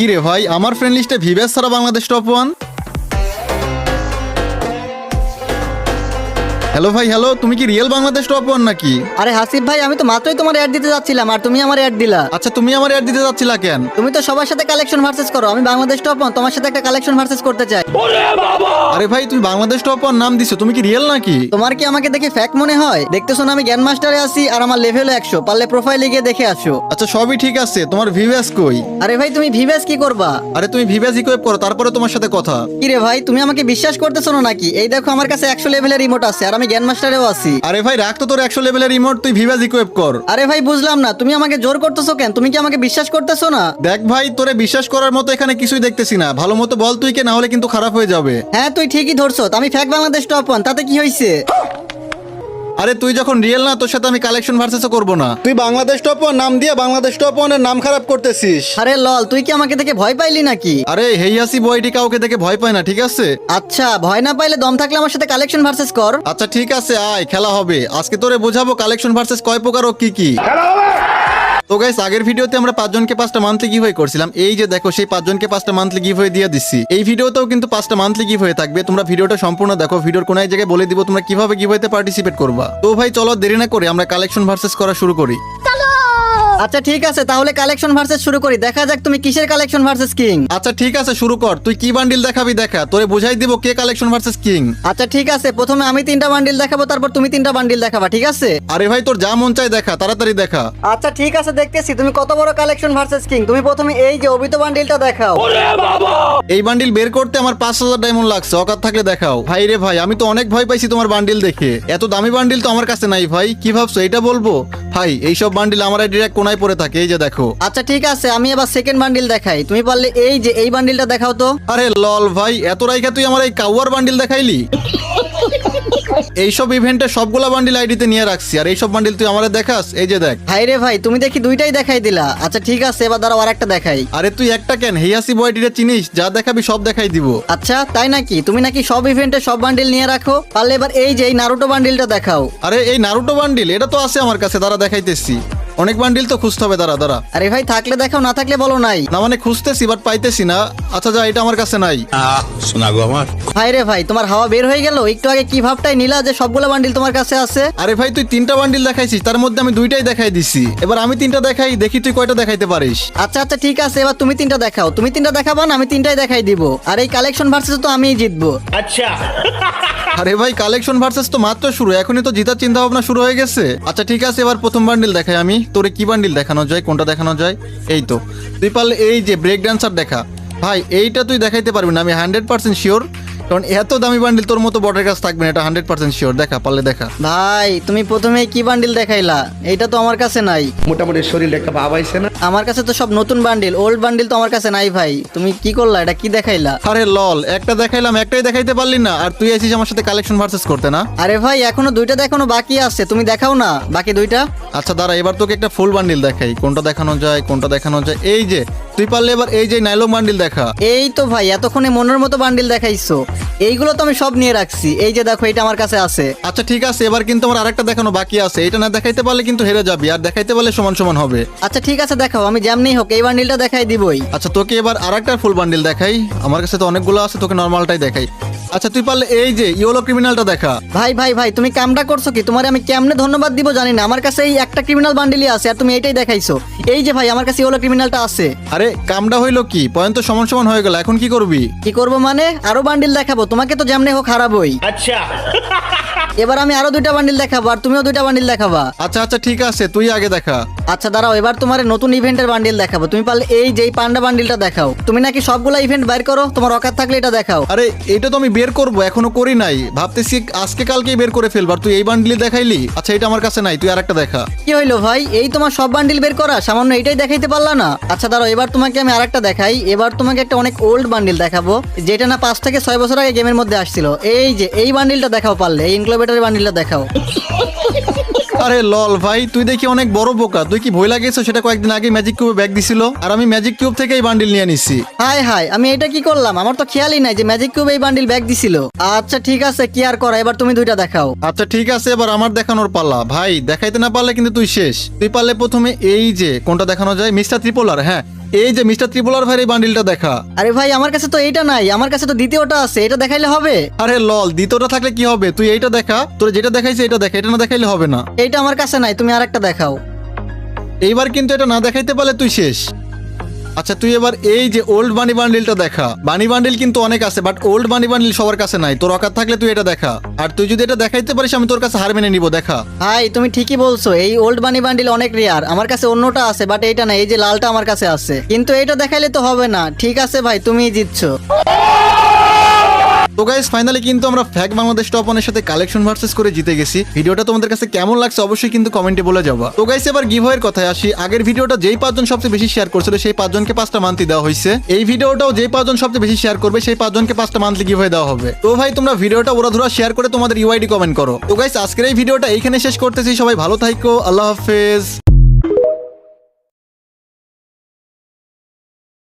কি রে ভাই, আমার ফ্রেন্ড লিস্টে ভিভেস ছাড়া বাংলাদেশ টপ ওয়ান। হ্যালো ভাই, হ্যালো, তুমি কি রিয়েল বাংলাদেশ টপ ওয়ান নাকি? আরে হাসিফ ভাই, আমি তো মাত্রই তোমার অ্যাড দিতে যাচ্ছিলাম আর তুমি আমার অ্যাড দিলা। আচ্ছা, তুমি আমার অ্যাড দিতে যাচ্ছিলা কেন? তুমি তো সবার সাথে কালেকশন ভার্সেস করো, আমি বাংলাদেশ টপ ওয়ান তোমার সাথে একটা কালেকশন ভার্সেস করতে চাই। আরে ভাই, তুমি বাংলাদেশ টপ ওয়ান নাম দিছো, তুমি কি রিয়েল নাকি? তোমার কি আমাকে দেখে ফ্যাক মনে হয়? দেখতেছো না আমি গ্র্যান্ড মাস্টারে আছি আর আমার লেভেল 100, পারলে প্রোফাইলে গিয়ে দেখে আসো। আচ্ছা, সবই ঠিক আছে, তোমার ভিভেস কই? আরে ভাই, তুমি ভিভেস কি করবা? আরে তুমি ভিভেস ইকুইপ করো, তারপরে তোমার সাথে কথা। কি রে ভাই, তুমি আমাকে বিশ্বাস করতেছো না নাকি? এই দেখো আমার কাছে 100 লেভেলের রিমোট আছে আর আমি গ্র্যান্ড মাস্টারেও আছি। আরে ভাই, রাখ তো তোর 100 লেভেলের রিমোট, তুই ভিভেস ইকুইপ কর। আরে ভাই বুঝলাম না, তুমি আমাকে জোর করতেছো কেন? তুমি কি আমাকে বিশ্বাস করতেছো না? দেখ ভাই, তোরে বিশ্বাস করার মতো এখানে কিছুই দেখতেছি না, ভালো মতো বল তুই কে, না হলে কিন্তু খারাপ হয়ে যাবে। হ্যাঁ তুই ঠিকই ধরছো, তো আমি ফ্যাক বাংলাদেশ টপ ওয়ান, তাতে কি হয়েছে? আরে তুই যখন রিয়েল না, তোর সাথে আমি কালেকশন ভার্সেসও করবো না। তুই বাংলাদেশ টপ ওয়ান নাম দিয়ে বাংলাদেশ টপ ওয়ানের নাম খারাপ করতেছিস। আরে লল, তুই কি আমাকে দেখে ভয় পাইলি নাকি? আরে হেইয়াসি বয়টি কাউকে দেখে ভয় পায় না, ঠিক আছে? আচ্ছা, ভয় না পাইলে দম থাকলে আমার সাথে কালেকশন ভার্সেস কর। আচ্ছা ঠিক আছে, আয় খেলা হবে। আজকে তোরে বোঝাবো কালেকশন ভার্সেস কয় প্রকার ও কি কি। তো গাইস, আগের ভিডিওতে আমরা 5 জনকে 5টা মান্থলি গিভওয়ে করছিলাম। এই যে দেখো, সেই 5 জনকে 5টা মান্থলি গিভওয়ে দিয়ে দিচ্ছি। এই ভিডিওতেও কিন্তু 5টা মান্থলি গিভওয়ে থাকবে। তোমরা ভিডিওটা সম্পূর্ণ দেখো, ভিডিওর কোন এক জায়গায় বলে দিব তোমরা কিভাবে গিভওয়েতে পার্টিসিপেট করবা। তো ভাই চলো দেরি না করে আমরা কালেকশন ভার্সেস করা শুরু করি। আচ্ছা ঠিক আছে, তাহলে কালেকশন ভার্সেস শুরু করি। দেখা যাক তুমি কিসের কালেকশন ভার্সেস কিং। আচ্ছা ঠিক আছে, শুরু কর। তুই কি বান্ডিল দেখাবি দেখা, তোরে বুঝাই দিব কে কালেকশন ভার্সেস কিং। আচ্ছা ঠিক আছে, প্রথমে আমি 3টা বান্ডিল দেখাবো, তারপর তুমি 3টা বান্ডিল দেখাবা, ঠিক আছে? আরে ভাই, তোর যা মন চায় দেখা, তাড়াতাড়ি দেখা। আচ্ছা ঠিক আছে, দেখতেছি তুমি কত বড় কালেকশন ভার্সেস কিং। তুমি প্রথমে এই যে অবিত বান্ডিলটা দেখাও। এই বান্ডিল বের করতে আমার 5000 ডায়মন্ড লাগছে, অকাত থাকলে দেখাও। ভাই রে ভাই, আমি তো অনেক ভয় পাইছি তোমার বান্ডিল দেখে। এত দামি বান্ডিল তো আমার কাছে নাই ভাই, কি ভাবছো এটা বলবো? ভাই এইসব বান্ডিল আমার ডিরেক্ট কোনায় পড়ে থাকে, এই যে দেখো। আচ্ছা ঠিক আছে, আমি এবার সেকেন্ড বান্ডিল দেখাই। তুমি পারলে এই যে এই বান্ডিলটা দেখাও তো। আরে লল ভাই, এত রাইখা তুই আমার এই কাউয়ার বান্ডিল দেখাইলি? এইসব ইভেন্টে সবগুলা বান্ডিল আইডিতে নিয়ে রাখছি, আর এইসব বান্ডিল তুই আমারে দেখাস? এই যে দেখ। ভাই রে ভাই, তুমি দেখি দুইটাই দেখাই দিলা। আচ্ছা ঠিক আছে, এবার দাঁড়াও আর একটা দেখাই। আরে তুই একটা কেন, হেয়াসি বয়টিরে চিনিস? যা দেখাবি সব দেখাই দিব। আচ্ছা তাই নাকি? তুমি নাকি সব ইভেন্টে সব বান্ডিল নিয়ে রাখো? পারলে এবার এই যে এই নারুটো বান্ডিলটা দেখাও। আরে এই নারুটো বান্ডিল, এটা তো আছে আমার কাছে, দাঁড়া দেখাইতেছি। অনেক বান্ডিল তো খুঁজতে হবে, দাঁড়া দাঁড়া। আরে ভাই থাকলে দেখাও, না থাকলে বলো নাই। না মানে খুঁজতেছি বাট পাইতেছি না। আচ্ছা যা, এটা আমার কাছে নাই। শোনা গো আমার। ভাই রে ভাই, তোমার হাওয়া বের হয়ে গেল। একটু আগে কি ভাবটাই নিলা যে সবগুলো বান্ডিল তোমার কাছে আছে? আরে ভাই, তুই 3টা বান্ডিল দেখাইছিস, তার মধ্যে আমি 2টাই দেখাই দিছি। এবার আমি 3টা দেখাই, দেখি তুই কয়টা দেখাইতে পারিস। আচ্ছা আচ্ছা ঠিক আছে, এবার তুমি 3টা দেখাও। তুমি 3টা দেখাবা না, আমি 3টাই দেখাই দিব। আর এই কালেকশন ভার্সেস তো আমিই জিতবো। আরে ভাই, কালেকশন ভার্সেস তো মাত্র শুরু, এখনই তো জিতার চিন্তা ভাবনা শুরু হয়ে গেছে। আচ্ছা ঠিক আছে, এবার প্রথম বান্ডিল দেখাই আমি। তোরে কি বান্ডিল দেখানো যায়, কোনটা দেখানো যায়? এই তো, তুই পারলে এই যে ব্রেক ডান্সার দেখা। ভাই এইটা তুই দেখাইতে পারবি না, আমি 100% শিওর, কারণ এত দামি বান্ডিল তোর মতো বটের কাছে থাকবে না, এটা 100% শিওর। দেখা, পারলে দেখা। ভাই তুমি প্রথমে কি বান্ডিল দেখাইলা? এইটা তো আমার কাছে নাই। মোটামুটি শরীর একটা ভাব আইছে না? আমার কাছে তো সব নতুন বান্ডিল, ওল্ড বান্ডিল তো আমার কাছে নাই। ভাই তুমি কি করলা? এটা কি দেখাইলা? আরে লল, একটা দেখাইলাম, একটাই দেখাইতে পারলি না, আর তুই আছিস আমার সাথে কালেকশন ভার্সেস করতে না? আরে ভাই এখনো 2টা দেখানো বাকি আছে, তুমি দেখাও না বাকি 2টা। আচ্ছা দাঁড়া, এবার তোকে একটা ফুল বান্ডিল দেখাই, কোনটা দেখানো যায়, কোনটা দেখানো যায়। এই যে তুই পারলে এবার এই যে নাইলন বান্ডিল দেখা। এই তো ভাই, এতক্ষণে মনের মতো বান্ডিল দেখাইছো। এইগুলো তো আমি সব নিয়ে রাখছি। এই যে দেখো, এটা আমার কাছে আছে। আচ্ছা ঠিক আছে, এবার কিন্তু আমার আরেকটা দেখানো বাকি আছে, এটা না দেখাইতে পারলে কিন্তু হেরে যাবি, আর দেখাইতে পারলে সমান সমান হবে। আচ্ছা ঠিক আছে, দেখাও। আমি যেমনি হোক এই বান্ডিলটা দেখাই দিবই। আচ্ছা তোকে এবার আরেকটা ফুল বান্ডিল দেখাই, আমার কাছে তো অনেকগুলো আছে, তোকে নর্মালটাই দেখাই। আচ্ছা তুই পারলে এই যে ইয়েলো ক্রিমিনালটা দেখা। ভাই ভাই ভাই, তুমি কামটা করছো কি? তোমার আমি কেমনে ধন্যবাদ দিব জানি না। আমার কাছে এই একটা ক্রিমিনাল বান্ডিলই আছে আর তুমি এইটাই দেখাইছো। এই যে ভাই, আমার কাছে ইয়েলো ক্রিমিনালটা আছে। আরে কামটা হইলো কি, পয়েন্ট তো সমান সমান হয়ে গেল, এখন কি করবি? কি করব মানে? আরো বান্ডিল দেখাবো তোমাকে, তো যেমনি হোক হারাবোই। আচ্ছা এবার আমি আরো 2টা বান্ডিল দেখাবো আর তুমিও 2টা বান্ডিল দেখাবা। আচ্ছা আচ্ছা ঠিক আছে, তুই আগে দেখা। আচ্ছা দাঁড়াও, এবার তোমার নতুন ইভেন্টের বান্ডিল দেখাবো। তুমি পারলে এই যে এই পান্ডা বান্ডিলটা দেখাও। তুমি নাকি সবগুলা ইভেন্ট বাইর করো, তোমার অকাত থাকলে এটা দেখাও। আরে এটা তো আমি বের করবো, এখনো করি নাই, ভাবতেছি আজকে কালকেই বের করে ফেলবার। তুই এই বান্ডিল দেখাইলি, আচ্ছা এটা আমার কাছে নাই, তুই আরেকটা দেখা। কি হইলো ভাই, এই তোমার সব বান্ডিল বের করা, সামান্য এটাই দেখাইতে পারলা না? আচ্ছা দাঁড়াও, এবার তোমাকে আমি আরেকটা দেখাই। এবার তোমাকে একটা অনেক ওল্ড বান্ডিল দেখাবো, যেটা না 5 থেকে 6 বছর আগে গেমের মধ্যে আসছিল। এই যে এই বান্ডিলটা দেখাও, পারলে এই ইনক্লোবেটরের বান্ডিলটা দেখাও। আরে লল ভাই, তুই দেখি অনেক বড় বোকা। তুই কি ভয় লাগেছো? সেটা কয়েকদিন আগে ম্যাজিক কিউবে ব্যাগ দিছিল, আর আমি ম্যাজিক কিউব থেকে এই বান্ডিল নিয়ে নিছি। হাই হাই, আমি এটা কি করলাম? আমার তো খেয়ালই নাই যে ম্যাজিক কিউব এই বান্ডিল ব্যাগ দিছিল। আচ্ছা ঠিক আছে, কি আর করা, এবার তুমি 2টা দেখাও। আচ্ছা ঠিক আছে, এবার আমার দেখানোর পাল্লা। ভাই দেখাইতে না পারলে কিন্তু তুই শেষ। তুই পারলে প্রথমে এই যে কোনটা দেখানো যায়, মিস্টার ত্রিপোলার। হ্যাঁ এই যে মিস্টার ত্রিপোলার ভাইয়ের এই বান্ডিলটা দেখা। আরে ভাই আমার কাছে তো এইটা নাই, আমার কাছে তো দ্বিতীয়টা আছে, এটা দেখাইলে হবে? আরে লল, দ্বিতীয়টা থাকলে কি হবে, তুই এইটা দেখা, তোর যেটা দেখাইছে এটা দেখা, এটা না দেখাইলে হবে না। এইটা আমার কাছে নাই, তুমি আরেকটা দেখাও। এইবার কিন্তু এটা না দেখাইতে পারলে তুই শেষ। আচ্ছা তুই এবার এই যে ওল্ড বানি বান্ডিলটা দেখা। বানি বান্ডিল কিন্তু অনেক আছে, বাট ওল্ড বানি বান্ডিল সবার কাছে নাই। তোর অকাত থাকলে তুই এটা দেখা, আর তুই যদি এটা দেখাইতে পারিস আমি তোর কাছে হার মেনে নিব। দেখা। ভাই তুমি ঠিকই বলছো, এই ওল্ড বানি বান্ডিল অনেক রেয়ার, আমার কাছে অন্যটা আছে বাট এইটা না, এই যে লালটা আমার কাছে আছে, কিন্তু এইটা দেখাইলে তো হবে না। ঠিক আছে ভাই, তুমিই জিতছো। তো গাইস ফাইনালি কিন্তু আমরা ফ্যাক বাংলাদেশ টপ 1 এর সাথে কালেকশন ভার্সেস করে জিতে গেছি। ভিডিওটা তোমাদের কাছে কেমন লাগছে অবশ্যই কিন্তু কমেন্টে বলে যাবা। তো গাইস এবার গিভওয়ের কথায় আসি। আগের ভিডিওটা যেই 5 জন সবচেয়ে বেশি শেয়ার করছিল সেই 5 জনকে 5টা মান্থলি দেওয়া হয়েছে। এই ভিডিওটাও যেই 5 জন সবচেয়ে বেশি শেয়ার করবে সেই 5 জনকে 5টা মান্থলি গিভওয়ে দেওয়া হবে। তো ভাই তোমরা ভিডিওটা ওরাধুরা শেয়ার করে তোমাদের ইউআইডি কমেন্ট করো। তো গাইস আজকের এই ভিডিওটা এইখানে শেষ করতেছি। সবাই ভালো থাকো, আল্লাহ হাফেজ।